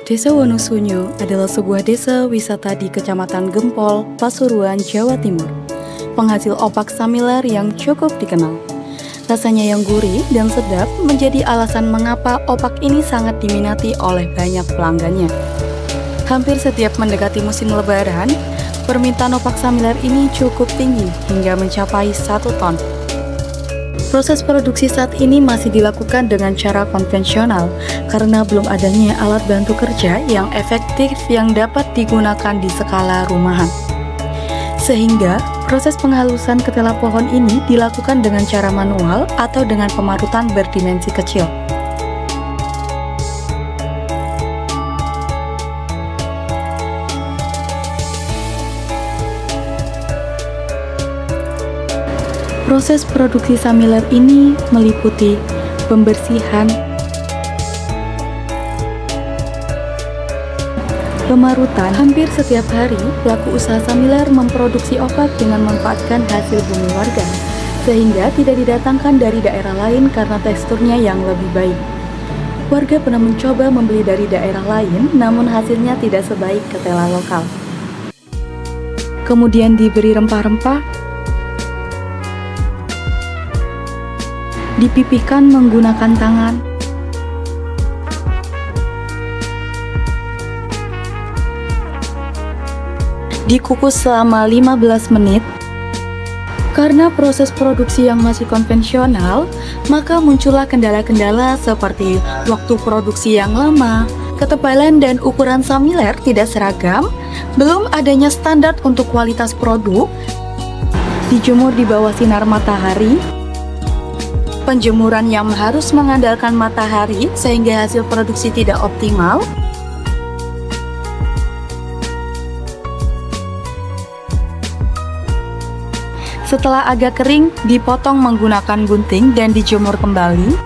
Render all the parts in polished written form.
Desa Wonosunyo adalah sebuah desa wisata di Kecamatan Gempol, Pasuruan, Jawa Timur. Penghasil opak samiler yang cukup dikenal. Rasanya yang gurih dan sedap menjadi alasan mengapa opak ini sangat diminati oleh banyak pelanggannya. Hampir setiap mendekati musim lebaran, permintaan opak samiler ini cukup tinggi hingga mencapai 1 ton. Proses produksi saat ini masih dilakukan dengan cara konvensional karena belum adanya alat bantu kerja yang efektif yang dapat digunakan di skala rumahan. Sehingga proses penghalusan ketela pohon ini dilakukan dengan cara manual atau dengan pemarutan berdimensi kecil. Proses produksi samiler ini meliputi pembersihan, pemarutan. Hampir setiap hari, pelaku usaha samiler memproduksi opak dengan memanfaatkan hasil bumi warga, sehingga tidak didatangkan dari daerah lain karena teksturnya yang lebih baik. Warga pernah mencoba membeli dari daerah lain, namun hasilnya tidak sebaik ketela lokal. Kemudian diberi rempah-rempah, dipipihkan menggunakan tangan, dikukus selama 15 menit. Karena proses produksi yang masih konvensional, maka muncullah kendala-kendala seperti waktu produksi yang lama, ketebalan dan ukuran samiler tidak seragam, belum adanya standar untuk kualitas produk, dijemur di bawah sinar matahari, penjemuran yang harus mengandalkan matahari sehingga hasil produksi tidak optimal. Setelah agak kering, dipotong menggunakan gunting dan dijemur kembali.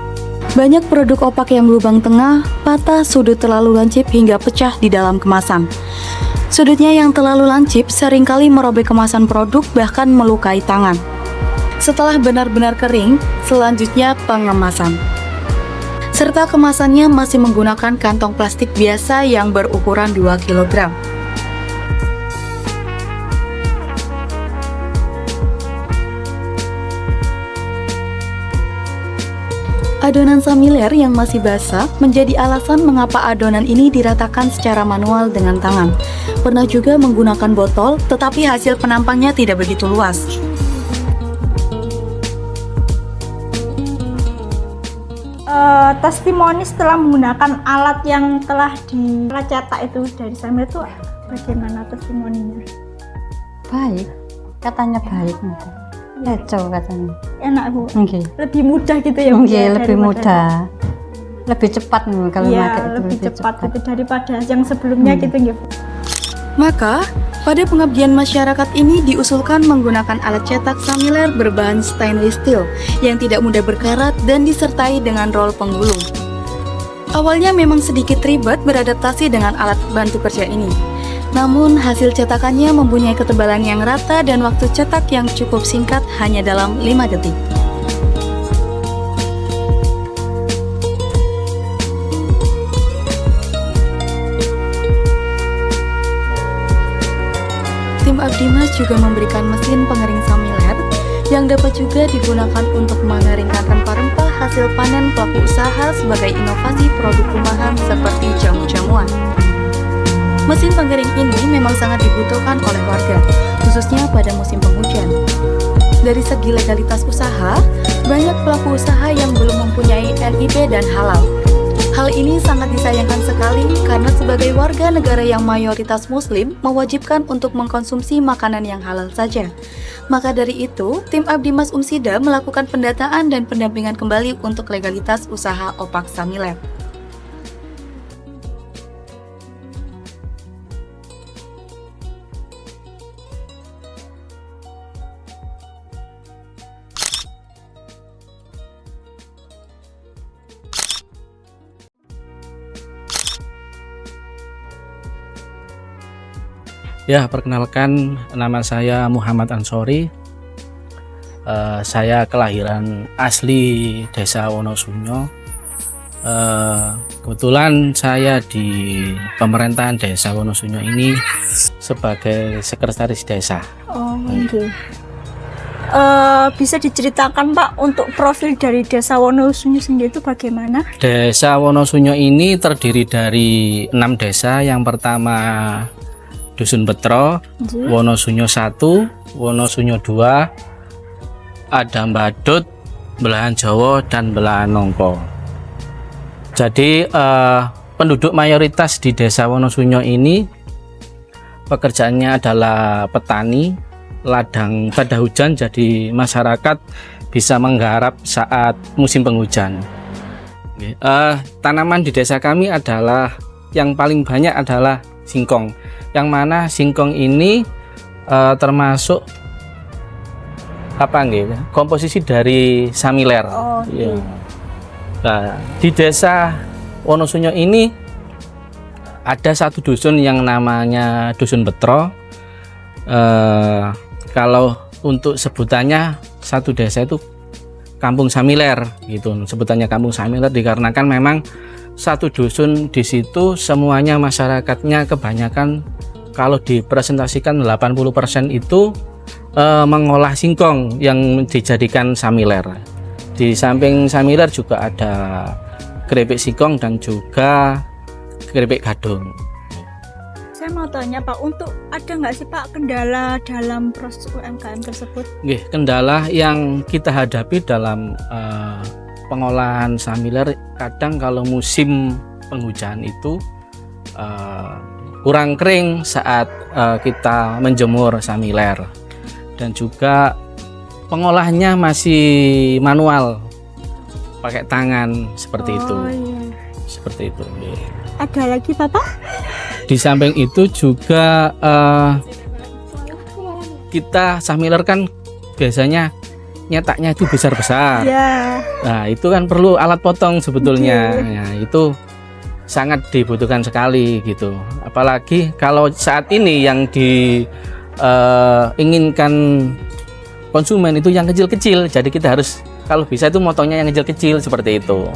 Banyak produk opak yang lubang tengah, patah, sudut terlalu lancip hingga pecah di dalam kemasan. Sudutnya yang terlalu lancip seringkali merobek kemasan produk bahkan melukai tangan. Setelah benar-benar kering, selanjutnya pengemasan. Serta kemasannya masih menggunakan kantong plastik biasa yang berukuran 2 kg. Adonan samiler yang masih basah menjadi alasan mengapa adonan ini diratakan secara manual dengan tangan. Pernah juga menggunakan botol, tetapi hasil penampangnya tidak begitu luas. Testimoni setelah menggunakan alat yang telah dicetak itu dari samiler itu bagaimana testimoninya? Baik, katanya baik. Cocok katanya. Enak Bu. Okay. Lebih mudah gitu ya Bu? Okay, lebih mudah, lebih cepat nih kalau ya, pakai itu lebih cepat gitu daripada yang sebelumnya gitu ya Bu. Maka, pada pengabdian masyarakat ini diusulkan menggunakan alat cetak samiler berbahan stainless steel yang tidak mudah berkarat dan disertai dengan rol penggulung. Awalnya memang sedikit ribet beradaptasi dengan alat bantu kerja ini. Namun hasil cetakannya mempunyai ketebalan yang rata dan waktu cetak yang cukup singkat hanya dalam 5 detik. Tim Abdimas juga memberikan mesin pengering samiler yang dapat juga digunakan untuk mengeringkan rempah-rempah hasil panen pelaku usaha sebagai inovasi produk rumahan seperti jamu-jamuan. Mesin pengering ini memang sangat dibutuhkan oleh warga, khususnya pada musim penghujan. Dari segi legalitas usaha, banyak pelaku usaha yang belum mempunyai NIP dan halal. Hal ini sangat disayangkan sekali karena sebagai warga negara yang mayoritas muslim mewajibkan untuk mengkonsumsi makanan yang halal saja. Maka dari itu, tim Abdimas Umsida melakukan pendataan dan pendampingan kembali untuk legalitas usaha opak samiler. Ya, perkenalkan, nama saya Muhammad Ansori. Saya kelahiran asli Desa Wonosunyo, Kebetulan saya di pemerintahan Desa Wonosunyo ini sebagai sekretaris desa. Oh, nggih. Bisa diceritakan Pak untuk profil dari Desa Wonosunyo sendiri itu bagaimana? Desa Wonosunyo ini terdiri dari 6 desa. Yang pertama Dusun Betro, Nggih. Wonosunyo 1, Wonosunyo 2, ada Badut, Belahan Jawa, dan Belahan Nongko. Jadi penduduk mayoritas di Desa Wonosunyo ini pekerjaannya adalah petani, ladang pada hujan, jadi masyarakat bisa menggarap saat musim penghujan. Tanaman di desa kami adalah yang paling banyak adalah singkong, yang mana singkong ini termasuk komposisi dari samiler. Oh, Ya. Nah, di Desa Wonosunyo ini ada satu dusun yang namanya Dusun Betro. Kalau untuk sebutannya satu desa itu Kampung Samiler gitu. Sebutannya Kampung Samiler dikarenakan memang satu dusun di situ semuanya masyarakatnya kebanyakan kalau dipresentasikan 80% itu mengolah singkong yang dijadikan samiler. Di samping samiler juga ada keripik singkong dan juga keripik gadung. Saya mau tanya Pak, untuk ada nggak sih Pak kendala dalam proses UMKM tersebut? Nggih, kendala yang kita hadapi dalam pengolahan samiler, kadang kalau musim penghujan itu kurang kering saat kita menjemur samiler, dan juga pengolahnya masih manual pakai tangan seperti itu. Iya. Seperti itu. Nggih. Ada lagi Bapak? Di samping itu juga kita samiler kan biasanya nyetaknya itu besar-besar. Ya. Nah, itu kan perlu alat potong sebetulnya. Ya, itu sangat dibutuhkan sekali gitu. Apalagi kalau saat ini yang diinginkan konsumen itu yang kecil-kecil. Jadi kita harus kalau bisa itu motongnya yang kecil-kecil seperti itu.